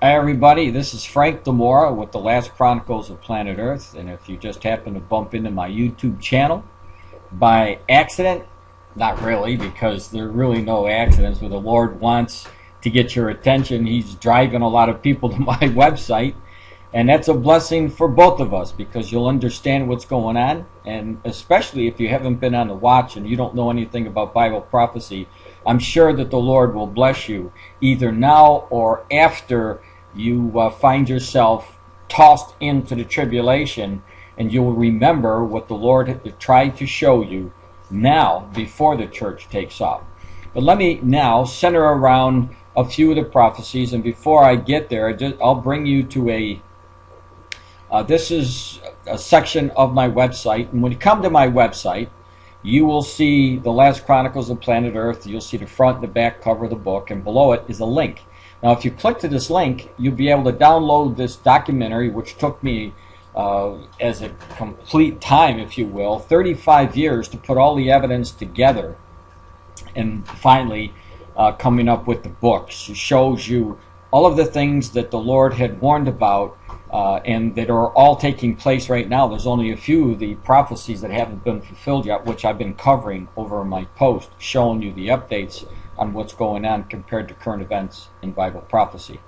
Hi everybody, this is Frank Demora with the Last Chronicles of Planet Earth, and if you just happen to bump into my YouTube channel by accident, not really, because there are really no accidents, but the Lord wants to get your attention. He's driving a lot of people to my website, and that's a blessing for both of us because you'll understand what's going on, and especially if you haven't been on the watch and you don't know anything about Bible prophecy, I'm sure that the Lord will bless you either now or after you find yourself tossed into the tribulation, and you'll remember what the Lord tried to show you now before the church takes off. But let me now center around a few of the prophecies, and before I get there, I'll bring you to this is a section of my website, and when you come to my website, you will see the Last Chronicles of Planet Earth. You'll see the front and the back cover of the book, and below it is a link. Now, if you click to this link, you'll be able to download this documentary, which took me, as a complete time, if you will, 35 years to put all the evidence together, and finally coming up with the books. It shows you all of the things that the Lord had warned about, and that are all taking place right now. There's only a few of the prophecies that haven't been fulfilled yet, which I've been covering over my post, showing you the updates on what's going on compared to current events in Bible prophecy.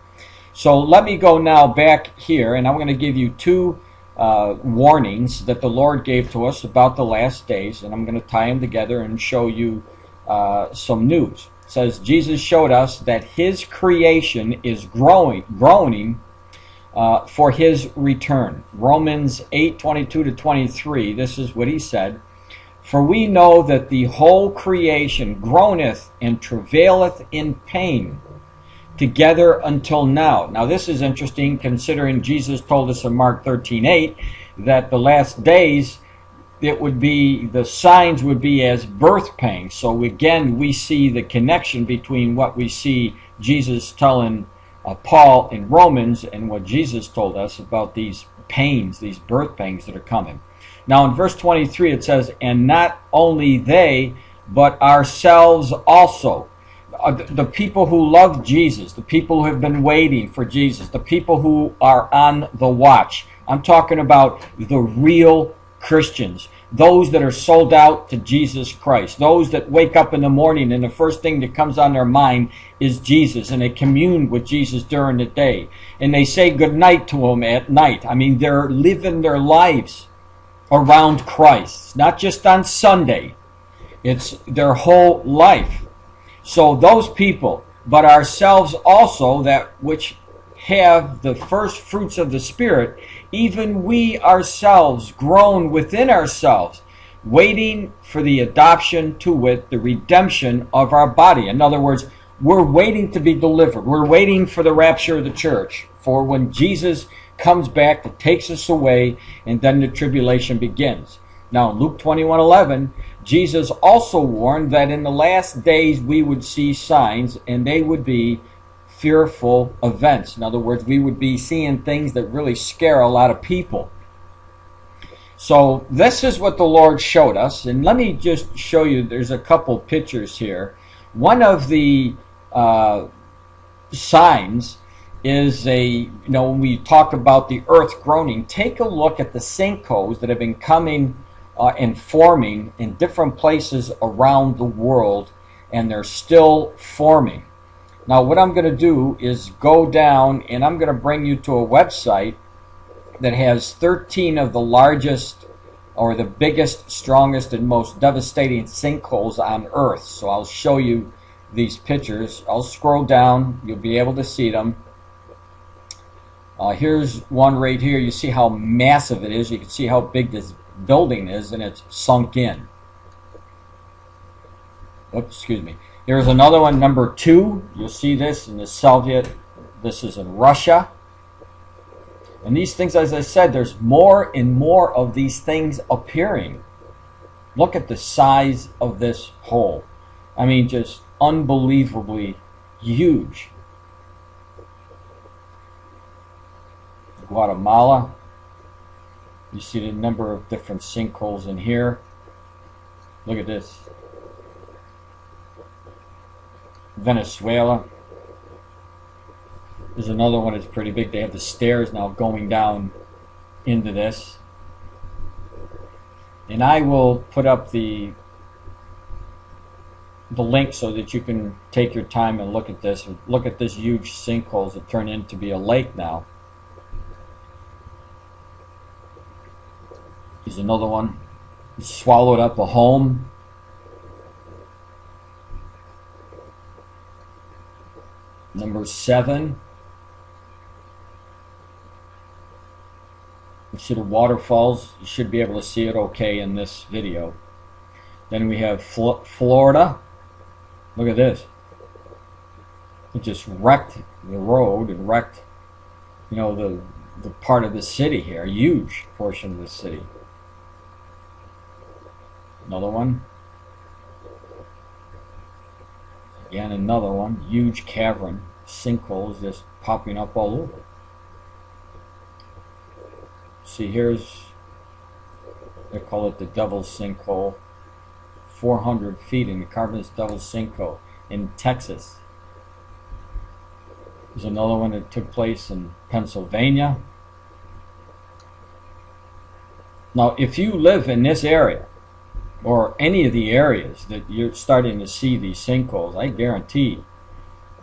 So let me go now back here, and I'm going to give you two warnings that the Lord gave to us about the last days, and I'm going to tie them together and show you some news. It says, Jesus showed us that his creation is groaning for his return. Romans 8:22-23, this is what he said. For we know that the whole creation groaneth and travaileth in pain together until now. Now this is interesting, considering Jesus told us in Mark 13:8 that the last days the signs would be as birth pains. So again, we see the connection between what we see Jesus telling Paul in Romans and what Jesus told us about these pains, these birth pains that are coming. Now in verse 23 it says, and not only they, but ourselves also. The people who love Jesus, the people who have been waiting for Jesus, the people who are on the watch. I'm talking about the real Christians, those that are sold out to Jesus Christ, those that wake up in the morning and the first thing that comes on their mind is Jesus, and they commune with Jesus during the day, and they say goodnight to him at night. I mean, they're living their lives around Christ, not just on Sunday. It's their whole life. So those people, but ourselves also, that which have the first fruits of the Spirit, even we ourselves groan within ourselves, waiting for the adoption, to wit, the redemption of our body. In other words, we're waiting to be delivered. We're waiting for the rapture of the church, for when Jesus comes back, that takes us away, and then the tribulation begins. Now in Luke 21:11, Jesus also warned that in the last days we would see signs, and they would be fearful events. In other words, we would be seeing things that really scare a lot of people. So this is what the Lord showed us, and let me just show you, there's a couple pictures here. One of the signs is when we talk about the earth groaning, take a look at the sinkholes that have been coming and forming in different places around the world, and they're still forming. Now what I'm going to do is go down, and I'm going to bring you to a website that has 13 of the largest, or the biggest, strongest, and most devastating sinkholes on Earth. So I'll show you these pictures. I'll scroll down. You'll be able to see them. Here's one right here. You see how massive it is. You can see how big this building is, and it's sunk in. Oops, excuse me. Here's another one, number 2. You'll see this in the Soviet. This is in Russia. And these things, as I said, there's more and more of these things appearing. Look at the size of this hole. I mean, just unbelievably huge. Guatemala. You see the number of different sinkholes in here. Look at this. Venezuela. There's another one that's pretty big. They have the stairs now going down into this. And I will put up the link so that you can take your time and look at this. Look at this huge sinkholes that turn into be a lake now. Here's another one. It swallowed up a home. Number 7. You see the waterfalls. You should be able to see it okay in this video. Then we have Florida. Look at this. It just wrecked the road and wrecked, you know, the part of the city here. A huge portion of the city. Another one. Again, another one. Huge cavern. Sinkholes just popping up all over. See, here's, they call it the Devil's Sinkhole. 400 feet in the Carbon's Devil's Sinkhole in Texas. There's another one that took place in Pennsylvania. Now, if you live in this area, or any of the areas that you're starting to see these sinkholes, I guarantee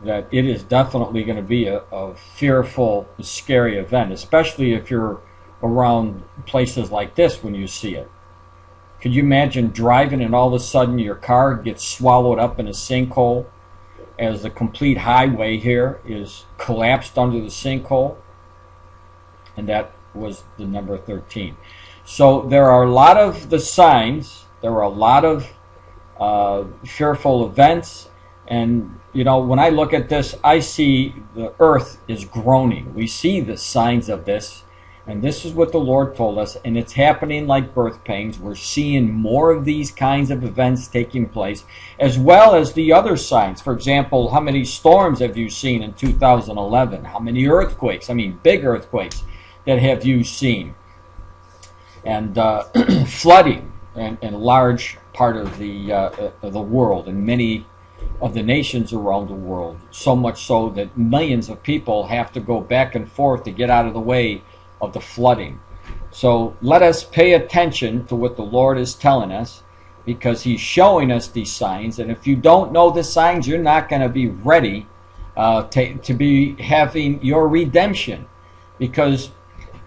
that it is definitely going to be a fearful, scary event, especially if you're around places like this when you see it. Could you imagine driving and all of a sudden your car gets swallowed up in a sinkhole as the complete highway here is collapsed under the sinkhole? And that was the number 13. So there are a lot of the signs. There are a lot of fearful events. And, you know, when I look at this, I see the earth is groaning. We see the signs of this. And this is what the Lord told us, and it's happening like birth pains. We're seeing more of these kinds of events taking place, as well as the other signs. For example, how many storms have you seen in 2011? How many earthquakes, I mean big earthquakes, that have you seen? And flooding in a large part of the world, and many of the nations around the world. So much so that millions of people have to go back and forth to get out of the way of the flooding. So let us pay attention to what the Lord is telling us, because He's showing us these signs. And if you don't know the signs, you're not going to be ready to be having your redemption, because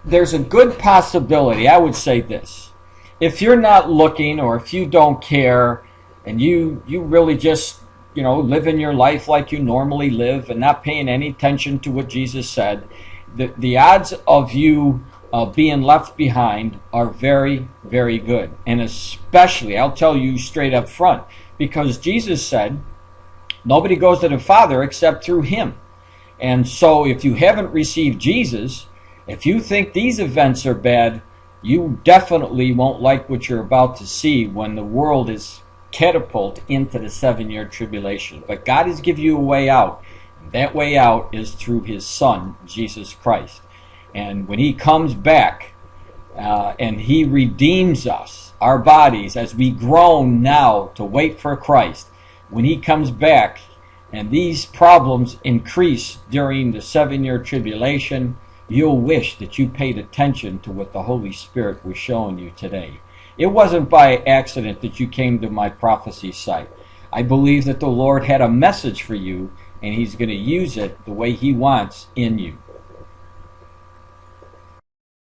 there's a good possibility. I would say this: if you're not looking, or if you don't care, and you really just, you know, living your life like you normally live and not paying any attention to what Jesus said, the odds of you being left behind are very, very good. And especially, I'll tell you straight up front, because Jesus said nobody goes to the Father except through Him. And so if you haven't received Jesus, if you think these events are bad, you definitely won't like what you're about to see when the world is catapulted into the 7-year tribulation. But God has given you a way out. That way out is through His Son, Jesus Christ. And when He comes back and He redeems us, our bodies, as we groan now to wait for Christ, when He comes back and these problems increase during the 7-year tribulation, you'll wish that you paid attention to what the Holy Spirit was showing you today. It wasn't by accident that you came to my prophecy site. I believe that the Lord had a message for you, and He's going to use it the way He wants in you.